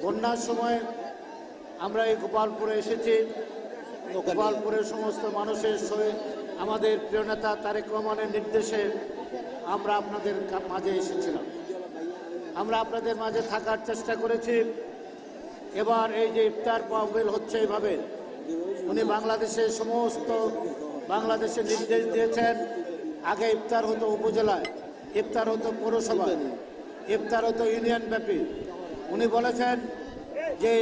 বন্যার সময় আমরা এই গোপালপুরে এসেছি। গোপালপুরের সমস্ত মানুষের সঙ্গে আমাদের প্রিয় নেতা তারেক রহমানের নির্দেশে আমরা আপনাদের মাঝে এসেছিলাম। আমরা আপনাদের মাঝে থাকার চেষ্টা করেছি। এবার এই যে ইফতার মাহফিল হচ্ছে এইভাবে, উনি বাংলাদেশের সমস্ত বাংলাদেশে নির্দেশ দিয়েছেন। আগে ইফতার হতো উপজেলায়, ইফতার হতো পৌরসভায়, ইফতার হতো ইউনিয়ন ব্যাপী। উনি বলেছেন যে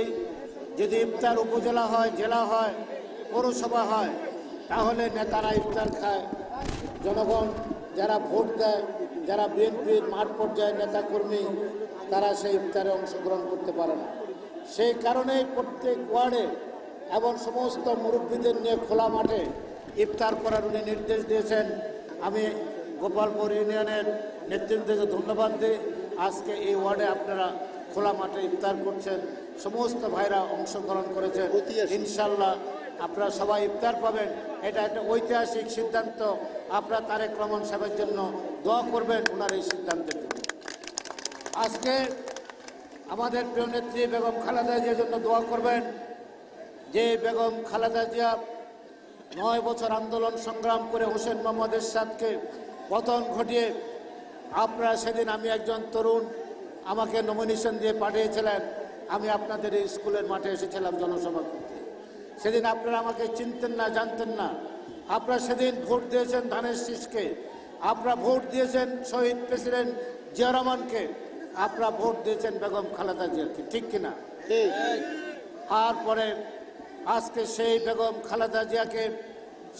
যদি ইফতার উপজেলা হয়, জেলা হয়, পৌরসভা হয়, তাহলে নেতারা ইফতার খায়, জনগণ যারা ভোট দেয়, যারা বিএনপির মাঠ পর্যায়ে নেতাকর্মী, তারা সেই ইফতারে অংশগ্রহণ করতে পারে না। সেই কারণেই প্রত্যেক ওয়ার্ডে এবং সমস্ত মুরব্বীদের নিয়ে খোলা মাঠে ইফতার করার উনি নির্দেশ দিয়েছেন। আমি গোপালপুর ইউনিয়নের নেতৃত্বকে ধন্যবাদ দিই। আজকে এই ওয়ার্ডে আপনারা খোলা মাঠে ইফতার করছেন, সমস্ত ভাইরা অংশগ্রহণ করেছেন। ইনশাল্লাহ আপনারা সবাই ইফতার পাবেন। এটা একটা ঐতিহাসিক সিদ্ধান্ত। আপনারা তারেক রহমান সাহেবের জন্য দোয়া করবেন, ওনার এই সিদ্ধান্তের জন্য। আজকে আমাদের প্রিয় নেত্রী বেগম খালেদা জিয়ার জন্য দোয়া করবেন। যে বেগম খালেদা জিয়া 9 বছর আন্দোলন সংগ্রাম করে হোসেন মোহাম্মদ এরশাদকে পতন ঘটিয়ে, আপনারা সেদিন, আমি একজন তরুণ, আমাকে নমিনেশন দিয়ে পাঠিয়েছিলেন। আমি আপনাদের এই স্কুলের মাঠে এসেছিলাম জনসভা করতে। সেদিন আপনারা আমাকে চিনতেন না, জানতেন না। আপনারা সেদিন ভোট দিয়েছেন ধানের শীষকে, আপনারা ভোট দিয়েছেন শহীদ প্রেসিডেন্ট জিয়া রহমানকে, আপনারা ভোট দিয়েছেন বেগম খালেদা জিয়াকে, ঠিক কিনা? তারপরে আজকে সেই বেগম খালেদা জিয়াকে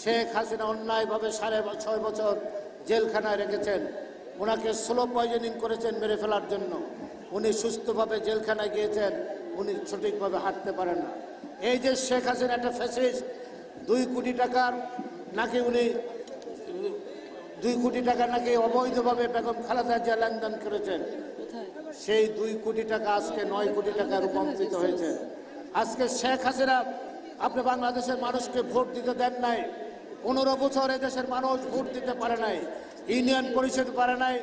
শেখ হাসিনা অন্যায়ভাবে 6.5 বছর জেলখানায় রেখেছেন। ওনাকে স্লো পয়জনিং করেছেন মেরে ফেলার জন্য। উনি সুস্থভাবে জেলখানায় গিয়েছেন, উনি সঠিকভাবে হাঁটতে পারেন না। এই যে শেখ হাসিনা একটা ফ্যাসিস্ট, 2 কোটি টাকার নাকি উনি 2 কোটি টাকা নাকি অবৈধভাবে বেগম খালেদা জিয়া লেনদেন করেছেন। সেই 2 কোটি টাকা আজকে 9 কোটি টাকা রূপান্তরিত হয়েছে। আজকে শেখ হাসিনা আপনি বাংলাদেশের মানুষকে ভোট দিতে দেন নাই। 15 বছর এদেশের মানুষ ভোট দিতে পারে নাই, ইউনিয়ন পরিষদ পারে নাই,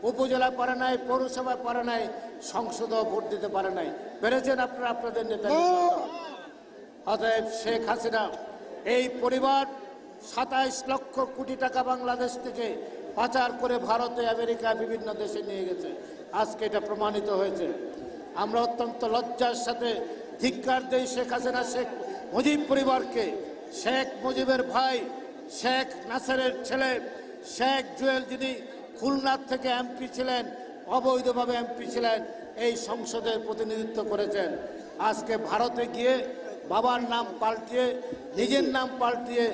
উপজেলা পারে নাই, পৌরসভা পারে নাই, সংসদও ভোট দিতে পারে নাই। পেরেছেন আপনারা আপনাদের নেতা। অতএব শেখ হাসিনা এই পরিবার 27 লক্ষ কোটি টাকা বাংলাদেশ থেকে পাচার করে ভারতে, আমেরিকা, বিভিন্ন দেশে নিয়ে গেছে। আজকে এটা প্রমাণিত হয়েছে। আমরা অত্যন্ত লজ্জার সাথে ধিক্কার দেই শেখ হাসিনা শেখ মুজিব পরিবারকে। শেখ মুজিবের ভাই শেখ নাসেরের ছেলে শেখ জুয়েল, যিনি খুলনার থেকে এমপি ছিলেন, অবৈধভাবে এমপি ছিলেন, এই সংসদের প্রতিনিধিত্ব করেছেন। আজকে ভারতে গিয়ে বাবার নাম পাল্টিয়ে, নিজের নাম পাল্টিয়ে,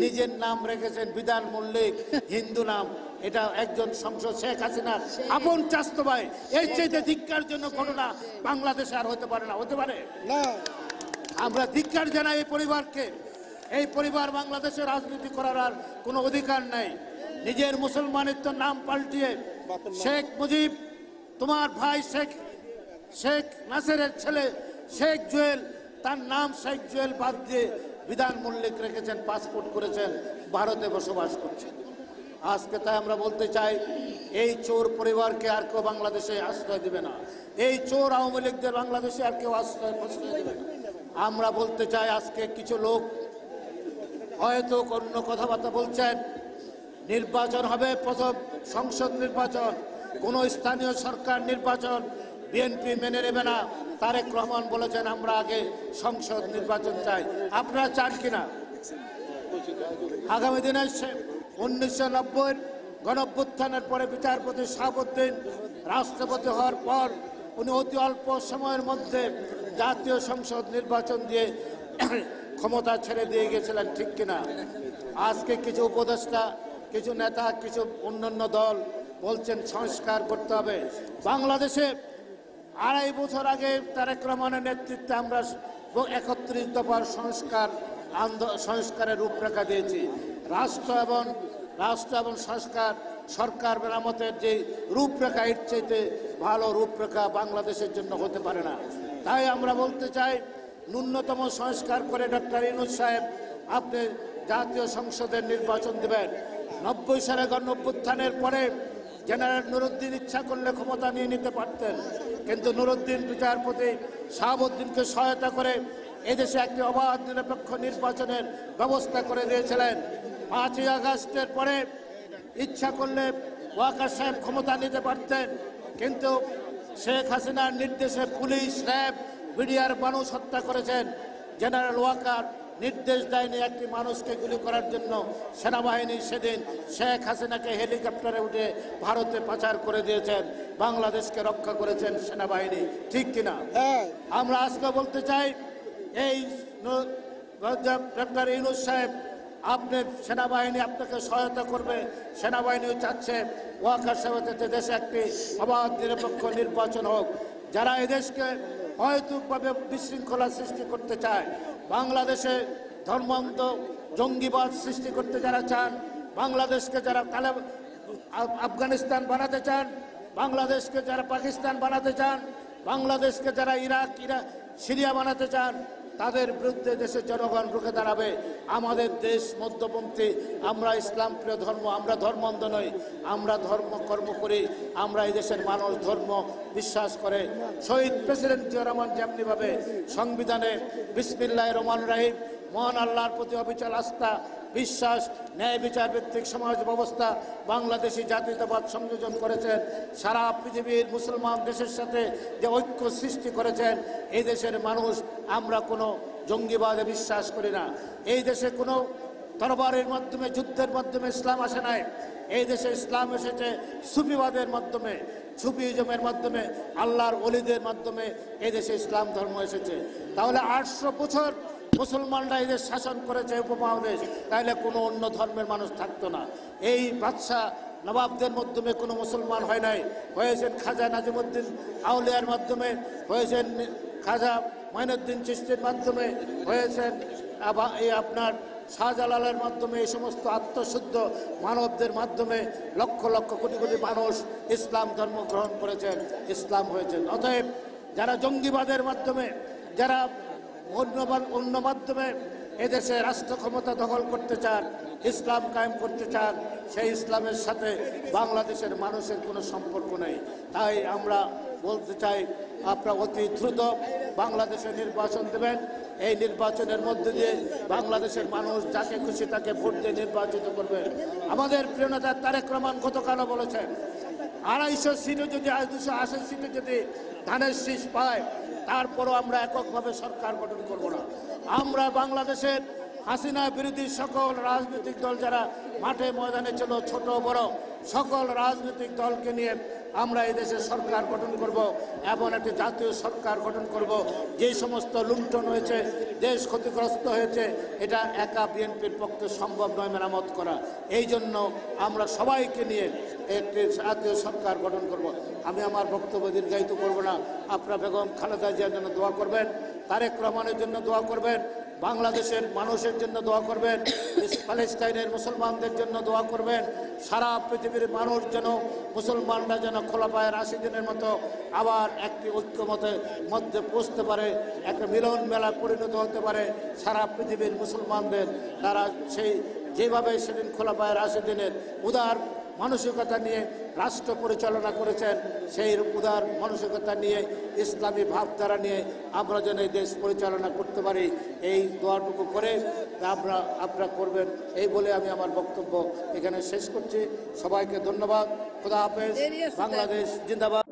নিজের নাম রেখেছেন বিধান মল্লিক, হিন্দু নাম। এটা একজন সংসদ শেখ হাসিনার আপন চাস্তো ভাই। এই চাইতে ধিক্কার জন্য ঘটনা বাংলাদেশে আর হতে পারে না, হতে পারে না। আমরা ধিক্কার জানাই এই পরিবারকে। এই পরিবার বাংলাদেশে রাজনীতি করার আর কোনো অধিকার নাই। নিজের মুসলমানিত্ব নাম পাল্টিয়ে শেখ মুজিব, তোমার ভাই শেখ নাসেরের ছেলে শেখ জুয়েল, তার নাম শেখ জুয়েল বাদ দিয়ে বিধান মল্লিক রেখেছেন, পাসপোর্ট করেছেন, ভারতে বসবাস করছেন। আজকে তাই আমরা বলতে চাই, এই চোর পরিবারকে আর কেউ বাংলাদেশে আশ্রয় দেবে না। এই চোর আওয়ামী লীগদের বাংলাদেশে আর কেউ আশ্রয় দেবে না। আমরা বলতে চাই, আজকে কিছু লোক হয়তো অন্য কথাবার্তা বলছেন। নির্বাচন হবে, প্রথম সংসদ নির্বাচন, কোন স্থানীয় সরকার নির্বাচন বিএনপি মেনে নেবে না। তারেক রহমান বলেছেন আমরা আগে সংসদ নির্বাচন চাই। আপনারা চান কিনা? আগামী দিনে 1990 গণঅভ্যুত্থানের পরে বিচারপতি শাহাবুদ্দিন রাষ্ট্রপতি হওয়ার পর উনি অতি অল্প সময়ের মধ্যে জাতীয় সংসদ নির্বাচন দিয়ে ক্ষমতা ছেড়ে দিয়ে গেছিলেন, ঠিক কিনা? আজকে কিছু উপদেষ্টা, কিছু নেতা, কিছু অন্যান্য দল বলছেন সংস্কার করতে হবে। বাংলাদেশে 2.5 বছর আগে তারেক রহমানের নেতৃত্বে আমরা 31 দফার সংস্কারের রূপরেখা দিয়েছি। রাষ্ট্র এবং সরকার মেরামতের যে রূপরেখা, এর চাইতে ভালো রূপরেখা বাংলাদেশের জন্য হতে পারে না। তাই আমরা বলতে চাই, ন্যূনতম সংস্কার করে ডক্টর ইউনূস সাহেব আপনি জাতীয় সংসদের নির্বাচন দেবেন। 90 সালে গণঅভ্যুত্থানের পরে জেনারেল নুরুদ্দিন ইচ্ছা করলে ক্ষমতা নিয়ে নিতে পারতেন, কিন্তু নুরুদ্দিন বিচারপতি শাহাবুদ্দিনকে সহায়তা করে এদেশে একটি অবাধ নিরপেক্ষ নির্বাচনের ব্যবস্থা করে দিয়েছিলেন। 5ই আগস্টের পরে ইচ্ছা করলে ওয়াকার সাহেব ক্ষমতা নিতে পারতেন, কিন্তু শেখ হাসিনার নির্দেশে পুলিশ, র্যাব, বিডিআর মানুষ হত্যা করেছেন। জেনারেল ওয়াকার নির্দেশ দেয়নি একটি মানুষকে গুলি করার জন্য। সেনাবাহিনী সেদিন শেখ হাসিনাকে হেলিকপ্টারে উঠে ভারতে পাচার করে দিয়েছেন, বাংলাদেশকে রক্ষা করেছেন সেনাবাহিনী, ঠিক কিনা? আমরা আজকে বলতে চাই, এই ডক্টর ইউনূস সাহেব, আপনি সেনাবাহিনী আপনাকে সহায়তা করবে, সেনাবাহিনীও চাচ্ছে ওয়াকার সাহেবের দেশে একটি অবাধ নিরপেক্ষ নির্বাচন হোক। যারা এদেশকে অহেতুকভাবে বিশৃঙ্খলা সৃষ্টি করতে চায়, বাংলাদেশে ধর্মান্ধ জঙ্গিবাদ সৃষ্টি করতে যারা চান, বাংলাদেশকে যারা আফগানিস্তান বানাতে চান, বাংলাদেশকে যারা পাকিস্তান বানাতে চান, বাংলাদেশকে যারা ইরাক সিরিয়া বানাতে চান, তাদের বিরুদ্ধে দেশের জনগণ রুখে দাঁড়াবে। আমাদের দেশ মধ্যপন্থী, আমরা ইসলাম প্রিয় ধর্ম, আমরা ধর্মান্ধ নই, আমরা ধর্ম কর্ম করি, আমরা এই দেশের মানুষ ধর্ম বিশ্বাস করে। শহীদ প্রেসিডেন্ট জিয়া রহমান যেমনিভাবে সংবিধানে বিসমিল্লাহির রহমানির রহিম, মহান আল্লাহর প্রতি অবিচল আস্থা, বিশ্বাস, ন্যায় বিচার ভিত্তিক সমাজ ব্যবস্থা, বাংলাদেশি জাতীয়তাবাদ সংযোজন করেছেন, সারা পৃথিবীর মুসলমান দেশের সাথে যে ঐক্য সৃষ্টি করেছেন, এই দেশের মানুষ আমরা কোনো জঙ্গিবাদে বিশ্বাস করি না। এই দেশে কোনো তরবারের মাধ্যমে, যুদ্ধের মাধ্যমে ইসলাম আসে নাই। এই দেশে ইসলাম এসেছে সুফিবাদের মাধ্যমে, সুফিজমের মাধ্যমে, আল্লাহর ওলিদের মাধ্যমে এই দেশে ইসলাম ধর্ম এসেছে। তাহলে 800 বছর মুসলমানরা এদের শাসন করেছে উপমহাদেশ, তাহলে কোনো অন্য ধর্মের মানুষ থাকতো না। এই বাদশাহ নবাবদের মাধ্যমে কোনো মুসলমান হয় নাই, হয়েছেন খাজা নাজিমুদ্দিন আউলিয়ার মাধ্যমে, হয়েছেন খাজা মাইনুদ্দিন চিশতির মাধ্যমে, হয়েছেন আপনার শাহজালালের মাধ্যমে। এই সমস্ত আত্মশুদ্ধ মানবদের মাধ্যমে লক্ষ লক্ষ কোটি কোটি মানুষ ইসলাম ধর্ম গ্রহণ করেছেন, ইসলাম হয়েছেন। অতএব যারা জঙ্গিবাদের মাধ্যমে, যারা অন্য মাধ্যমে এদেশে রাষ্ট্র ক্ষমতা দখল করতে চান, ইসলাম কায়েম করতে চান, সেই ইসলামের সাথে বাংলাদেশের মানুষের কোনো সম্পর্ক নেই। তাই আমরা বলতে চাই, আপনারা অতি দ্রুত বাংলাদেশে নির্বাচন দেবেন। এই নির্বাচনের মধ্যে দিয়ে বাংলাদেশের মানুষ যাকে খুশি তাকে ভোট দিয়ে নির্বাচিত করবে। আমাদের প্রিয় নেতা তারেক রহমান গতকালও বলেছেন, 250 সিটে যদি 280 সিটে যদি ধানের শীষ পায়, তারপরও আমরা এককভাবে সরকার গঠন করব না। আমরা বাংলাদেশের হাসিনা বিরোধী সকল রাজনৈতিক দল যারা মাঠে ময়দানে ছিল, ছোট বড় সকল রাজনৈতিক দলকে নিয়ে আমরা এই দেশে সরকার গঠন করব, এমন একটি জাতীয় সরকার গঠন করব। যে সমস্ত লুণ্ঠন হয়েছে, দেশ ক্ষতিগ্রস্ত হয়েছে, এটা একা বিএনপির পক্ষে সম্ভব নয় মেরামত করা। এই জন্য আমরা সবাইকে নিয়ে একটি জাতীয় সরকার গঠন করব। আমি আমার বক্তব্য দীর্ঘায়িত করব না। আপনারা বেগম খালেদা জিয়ার জন্য দোয়া করবেন, তারেক রহমানের জন্য দোয়া করবেন, বাংলাদেশের মানুষের জন্য দোয়া করবেন, প্যালেস্টাইনের মুসলমানদের জন্য দোয়া করবেন। সারা পৃথিবীর মানুষ যেন, মুসলমানরা যেন খোলাফায়ে রাশিদিনের মতো আবার একটি ঐক্যমতের মধ্যে পৌঁছতে পারে, একটা মিলন মেলা পরিণত হতে পারে সারা পৃথিবীর মুসলমানদের। তারা সেই যেভাবে সেদিন খোলাফায়ে রাশিদিনের উদার মানসিকতা নিয়ে রাষ্ট্র পরিচালনা করেছেন, সেই উদার মানসিকতা নিয়ে, ইসলামী ভাবধারা নিয়ে আমরা যেন এই দেশ পরিচালনা করতে পারি, এই দোয়াটুকু করে আপনারা করবেন, এই বলে আমি আমার বক্তব্য এখানে শেষ করছি। সবাইকে ধন্যবাদ। খোদা হাফেজ। বাংলাদেশ জিন্দাবাদ।